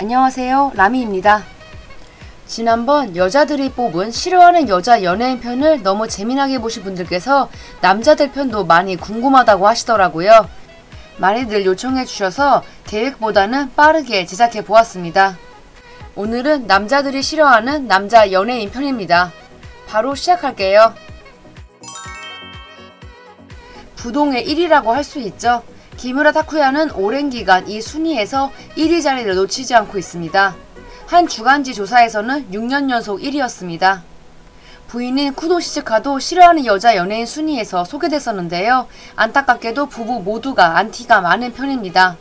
안녕하세요, 라미입니다. 지난번 여자들이 뽑은 싫어하는 여자 연예인 편을 너무 재미나게 보신 분들께서 남자들 편도 많이 궁금하다고 하시더라고요. 많이들 요청해 주셔서 계획보다는 빠르게 제작해 보았습니다. 오늘은 남자들이 싫어하는 남자 연예인 편입니다. 바로 시작할게요. 부동의 1위라고 할 수 있죠. 기무라 타쿠야는 오랜 기간 이 순위에서 1위 자리를 놓치지 않고 있습니다. 한 주간지 조사에서는 6년 연속 1위였습니다. 부인인 쿠도 시즈카도 싫어하는 여자 연예인 순위에서 소개됐었는데요. 안타깝게도 부부 모두가 안티가 많은 편입니다.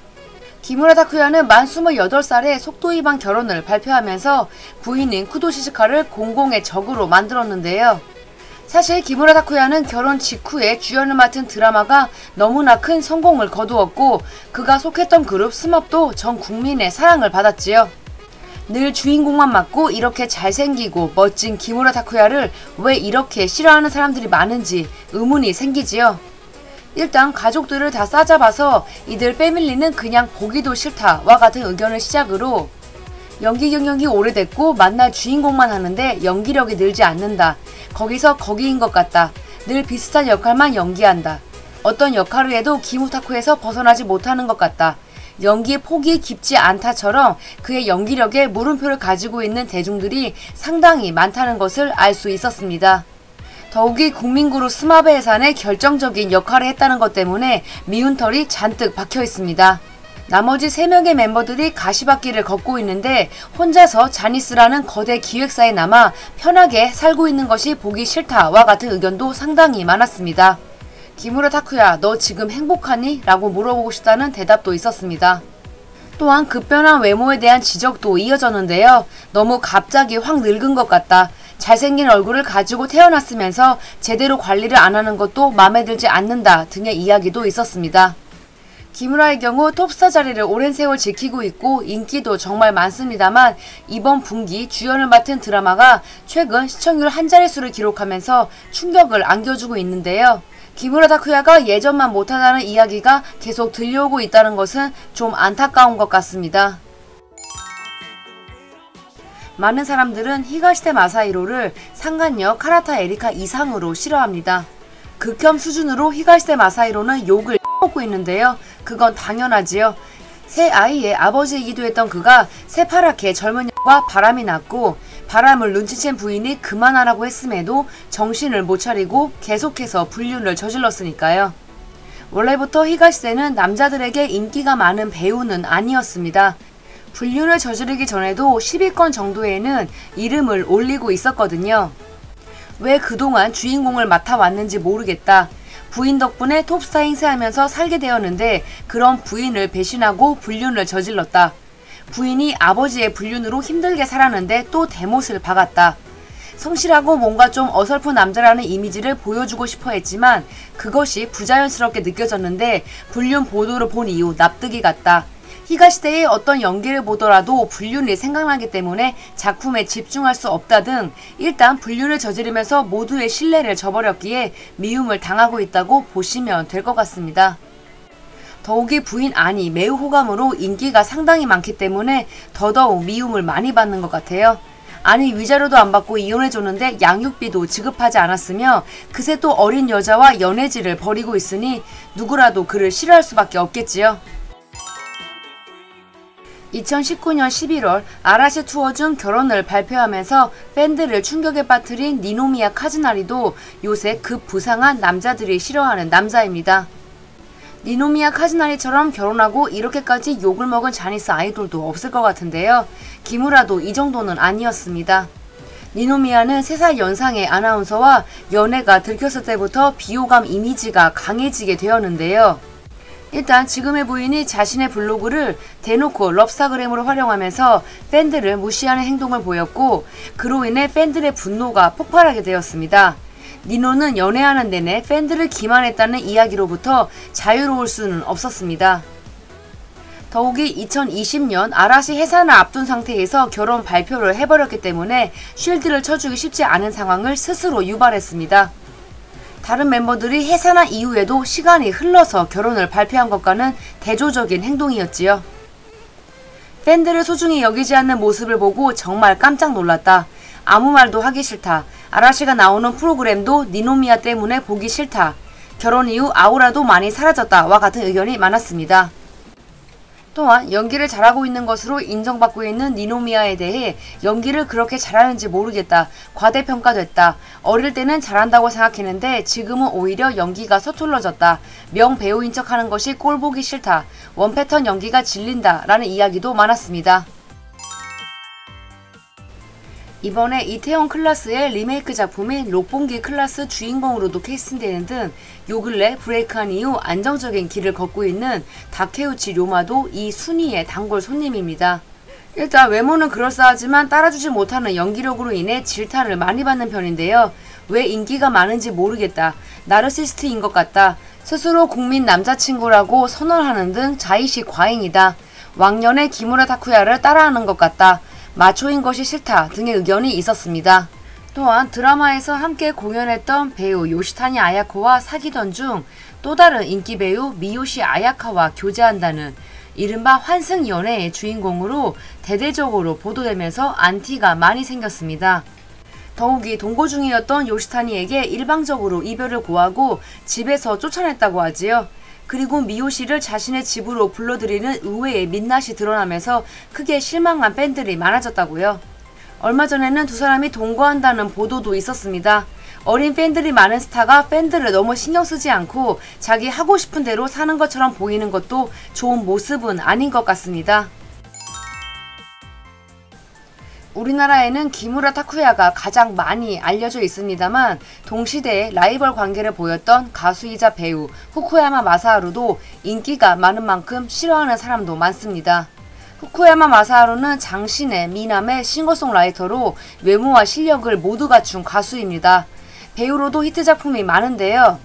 기무라 타쿠야는 만 28살에 속도 위반 결혼을 발표하면서 부인인 쿠도 시즈카를 공공의 적으로 만들었는데요. 사실 기무라 타쿠야는 결혼 직후에 주연을 맡은 드라마가 너무나 큰 성공을 거두었고 그가 속했던 그룹 스맵도 전 국민의 사랑을 받았지요. 늘 주인공만 맡고 이렇게 잘생기고 멋진 기무라 타쿠야를 왜 이렇게 싫어하는 사람들이 많은지 의문이 생기지요. 일단 가족들을 다 싸잡아서 이들 패밀리는 그냥 보기도 싫다와 같은 의견을 시작으로 연기 경력이 오래됐고 만날 주인공만 하는데 연기력이 늘지 않는다. 거기서 거기인 것 같다. 늘 비슷한 역할만 연기한다. 어떤 역할을 해도 기무타쿠에서 벗어나지 못하는 것 같다. 연기의 폭이 깊지 않다처럼 그의 연기력에 물음표를 가지고 있는 대중들이 상당히 많다는 것을 알 수 있었습니다. 더욱이 국민그룹 스마베 해산에 결정적인 역할을 했다는 것 때문에 미운 털이 잔뜩 박혀 있습니다. 나머지 3명의 멤버들이 가시밭길을 걷고 있는데 혼자서 자니스라는 거대 기획사에 남아 편하게 살고 있는 것이 보기 싫다와 같은 의견도 상당히 많았습니다. 기무라 타쿠야, 너 지금 행복하니? 라고 물어보고 싶다는 대답도 있었습니다. 또한 급변한 외모에 대한 지적도 이어졌는데요. 너무 갑자기 확 늙은 것 같다. 잘생긴 얼굴을 가지고 태어났으면서 제대로 관리를 안 하는 것도 마음에 들지 않는다 등의 이야기도 있었습니다. 기무라의 경우 톱스타 자리를 오랜 세월 지키고 있고 인기도 정말 많습니다만 이번 분기 주연을 맡은 드라마가 최근 시청률 한 자릿수를 기록하면서 충격을 안겨주고 있는데요. 기무라 타쿠야가 예전만 못하다는 이야기가 계속 들려오고 있다는 것은 좀 안타까운 것 같습니다. 많은 사람들은 히가시테 마사히로를 상간녀 카라타 에리카 이상으로 싫어합니다. 극혐 수준으로 히가시테 마사히로는 욕을 먹고 있는데요. 그건 당연하지요. 새 아이의 아버지이기도 했던 그가 새파랗게 젊은 여과 바람이 났고 바람을 눈치챈 부인이 그만하라고 했음에도 정신을 못 차리고 계속해서 불륜을 저질렀으니까요. 원래부터 히가시테는 남자들에게 인기가 많은 배우는 아니었습니다. 불륜을 저지르기 전에도 10위권 정도에는 이름을 올리고 있었거든요. 왜 그동안 주인공을 맡아왔는지 모르겠다. 부인 덕분에 톱스타 행세하면서 살게 되었는데 그런 부인을 배신하고 불륜을 저질렀다. 부인이 아버지의 불륜으로 힘들게 살았는데 또 대못을 박았다. 성실하고 뭔가 좀 어설픈 남자라는 이미지를 보여주고 싶어 했지만 그것이 부자연스럽게 느껴졌는데 불륜 보도를 본 이후 납득이 갔다. 히가시테의 어떤 연기를 보더라도 불륜이 생각나기 때문에 작품에 집중할 수 없다 등 일단 불륜을 저지르면서 모두의 신뢰를 저버렸기에 미움을 당하고 있다고 보시면 될 것 같습니다. 더욱이 부인 안이 매우 호감으로 인기가 상당히 많기 때문에 더더욱 미움을 많이 받는 것 같아요. 아니 위자료도 안 받고 이혼해줬는데 양육비도 지급하지 않았으며 그새 또 어린 여자와 연애질을 벌이고 있으니 누구라도 그를 싫어할 수밖에 없겠지요. 2019년 11월 아라시 투어 중 결혼을 발표하면서 팬들을 충격에 빠뜨린 니노미야 카즈나리도 요새 급부상한 남자들이 싫어하는 남자입니다. 니노미야 카즈나리처럼 결혼하고 이렇게까지 욕을 먹은 자니스 아이돌도 없을 것 같은데요. 기무라도 이 정도는 아니었습니다. 니노미야는 3살 연상의 아나운서와 연애가 들켰을 때부터 비호감 이미지가 강해지게 되었는데요. 일단 지금의 부인이 자신의 블로그를 대놓고 럽스타그램으로 활용하면서 팬들을 무시하는 행동을 보였고 그로 인해 팬들의 분노가 폭발하게 되었습니다. 니노는 연애하는 내내 팬들을 기만했다는 이야기로부터 자유로울 수는 없었습니다. 더욱이 2020년 아라시 해산을 앞둔 상태에서 결혼 발표를 해버렸기 때문에 쉴드를 쳐주기 쉽지 않은 상황을 스스로 유발했습니다. 다른 멤버들이 해산한 이후에도 시간이 흘러서 결혼을 발표한 것과는 대조적인 행동이었지요. 팬들을 소중히 여기지 않는 모습을 보고 정말 깜짝 놀랐다. 아무 말도 하기 싫다. 아라시가 나오는 프로그램도 니노미야 때문에 보기 싫다. 결혼 이후 아우라도 많이 사라졌다와 같은 의견이 많았습니다. 또한 연기를 잘하고 있는 것으로 인정받고 있는 니노미야에 대해 연기를 그렇게 잘하는지 모르겠다. 과대평가됐다. 어릴 때는 잘한다고 생각했는데 지금은 오히려 연기가 서툴러졌다. 명배우인 척하는 것이 꼴보기 싫다. 원패턴 연기가 질린다. 라는 이야기도 많았습니다. 이번에 이태원 클라스의 리메이크 작품인 록봉기 클라스 주인공으로도 캐스팅되는 등 요 근래 브레이크한 이후 안정적인 길을 걷고 있는 다케우치 료마도 이 순위의 단골 손님입니다. 일단 외모는 그럴싸하지만 따라주지 못하는 연기력으로 인해 질타를 많이 받는 편인데요. 왜 인기가 많은지 모르겠다. 나르시스트인 것 같다. 스스로 국민 남자친구라고 선언하는 등 자의식 과잉이다. 왕년의 기무라 타쿠야를 따라하는 것 같다. 마초인 것이 싫다 등의 의견이 있었습니다. 또한 드라마에서 함께 공연했던 배우 요시타니 아야코와 사귀던 중 또 다른 인기 배우 미요시 아야카와 교제한다는 이른바 환승 연애의 주인공으로 대대적으로 보도되면서 안티가 많이 생겼습니다. 더욱이 동거 중이었던 요시타니에게 일방적으로 이별을 고하고 집에서 쫓아냈다고 하지요. 그리고 미요시를 자신의 집으로 불러들이는 의외의 민낯이 드러나면서 크게 실망한 팬들이 많아졌다고요. 얼마 전에는 두 사람이 동거한다는 보도도 있었습니다. 어린 팬들이 많은 스타가 팬들을 너무 신경 쓰지 않고 자기 하고 싶은 대로 사는 것처럼 보이는 것도 좋은 모습은 아닌 것 같습니다. 우리나라에는 기무라 타쿠야가 가장 많이 알려져 있습니다만 동시대에 라이벌 관계를 보였던 가수이자 배우 후쿠야마 마사하루도 인기가 많은 만큼 싫어하는 사람도 많습니다. 후쿠야마 마사하루는 장신의 미남의 싱어송라이터로 외모와 실력을 모두 갖춘 가수입니다. 배우로도 히트 작품이 많은데요.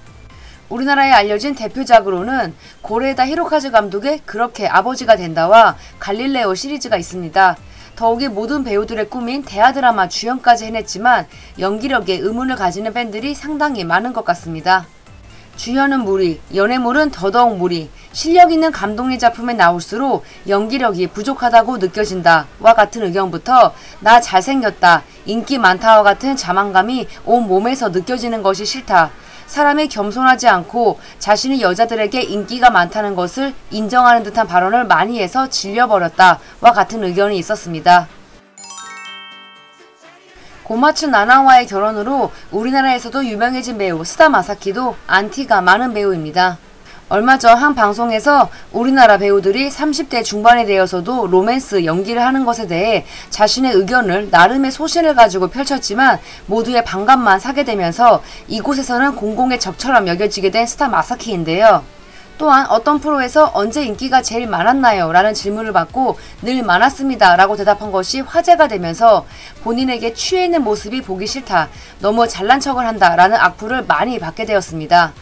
우리나라에 알려진 대표작으로는 고레에다 히로카즈 감독의 그렇게 아버지가 된다와 갈릴레오 시리즈가 있습니다. 더욱이 모든 배우들의 꿈인 대하드라마 주연까지 해냈지만 연기력에 의문을 가지는 팬들이 상당히 많은 것 같습니다. 주연은 무리, 연애물은 더더욱 무리, 실력 있는 감독님 작품에 나올수록 연기력이 부족하다고 느껴진다 와 같은 의견부터 나 잘생겼다, 인기 많다와 같은 자만감이 온 몸에서 느껴지는 것이 싫다. 사람이 겸손하지 않고 자신이 여자들에게 인기가 많다는 것을 인정하는 듯한 발언을 많이 해서 질려버렸다 와 같은 의견이 있었습니다. 고마츠 나나와의 결혼으로 우리나라에서도 유명해진 배우 스다 마사키도 안티가 많은 배우입니다. 얼마 전 한 방송에서 우리나라 배우들이 30대 중반에 되어서도 로맨스 연기를 하는 것에 대해 자신의 의견을 나름의 소신을 가지고 펼쳤지만 모두의 반감만 사게 되면서 이곳에서는 공공의 적처럼 여겨지게 된 스타 마사키인데요. 또한 어떤 프로에서 언제 인기가 제일 많았나요? 라는 질문을 받고 늘 많았습니다 라고 대답한 것이 화제가 되면서 본인에게 취해 있는 모습이 보기 싫다, 너무 잘난 척을 한다 라는 악플을 많이 받게 되었습니다.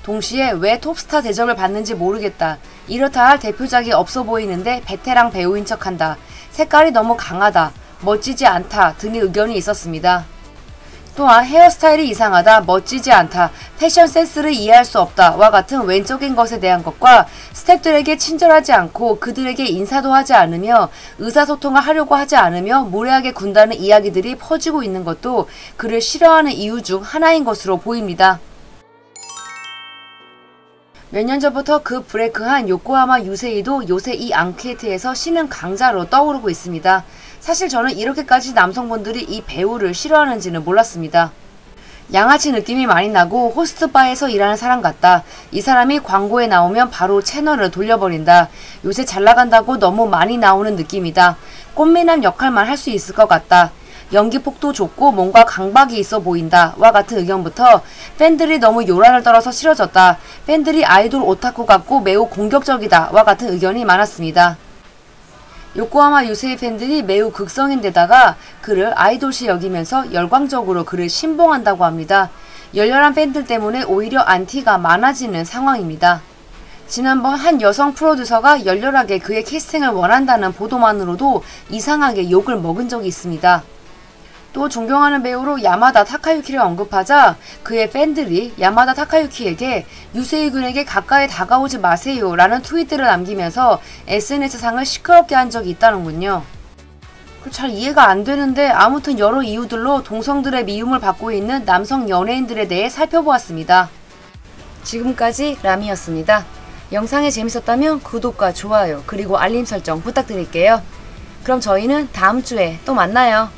동시에 왜 톱스타 대접을 받는지 모르겠다, 이렇다 할 대표작이 없어 보이는데 베테랑 배우인 척한다, 색깔이 너무 강하다, 멋지지 않다 등의 의견이 있었습니다. 또한 헤어스타일이 이상하다, 멋지지 않다, 패션 센스를 이해할 수 없다 와 같은 외적인 것에 대한 것과 스태프들에게 친절하지 않고 그들에게 인사도 하지 않으며 의사소통을 하려고 하지 않으며 무례하게 군다는 이야기들이 퍼지고 있는 것도 그를 싫어하는 이유 중 하나인 것으로 보입니다. 몇 년 전부터 그 브레이크한 요코하마 유세이도 요새 이 앙케이트에서 신은 강자로 떠오르고 있습니다. 사실 저는 이렇게까지 남성분들이 이 배우를 싫어하는지는 몰랐습니다. 양아치 느낌이 많이 나고 호스트바에서 일하는 사람 같다. 이 사람이 광고에 나오면 바로 채널을 돌려버린다. 요새 잘나간다고 너무 많이 나오는 느낌이다. 꽃미남 역할만 할 수 있을 것 같다. 연기폭도 좋고 뭔가 강박이 있어 보인다 와 같은 의견부터 팬들이 너무 요란을 떨어서 싫어졌다, 팬들이 아이돌 오타쿠 같고 매우 공격적이다 와 같은 의견이 많았습니다. 요코하마 유세이 팬들이 매우 극성인데다가 그를 아이돌시 여기면서 열광적으로 그를 신봉한다고 합니다. 열렬한 팬들 때문에 오히려 안티가 많아지는 상황입니다. 지난번 한 여성 프로듀서가 열렬하게 그의 캐스팅을 원한다는 보도만으로도 이상하게 욕을 먹은 적이 있습니다. 또 존경하는 배우로 야마다 타카유키를 언급하자 그의 팬들이 야마다 타카유키에게 유세이 군에게 가까이 다가오지 마세요 라는 트윗들을 남기면서 SNS상을 시끄럽게 한 적이 있다는군요. 잘 이해가 안 되는데 아무튼 여러 이유들로 동성들의 미움을 받고 있는 남성 연예인들에 대해 살펴보았습니다. 지금까지 라미였습니다. 영상이 재밌었다면 구독과 좋아요 그리고 알림 설정 부탁드릴게요. 그럼 저희는 다음 주에 또 만나요.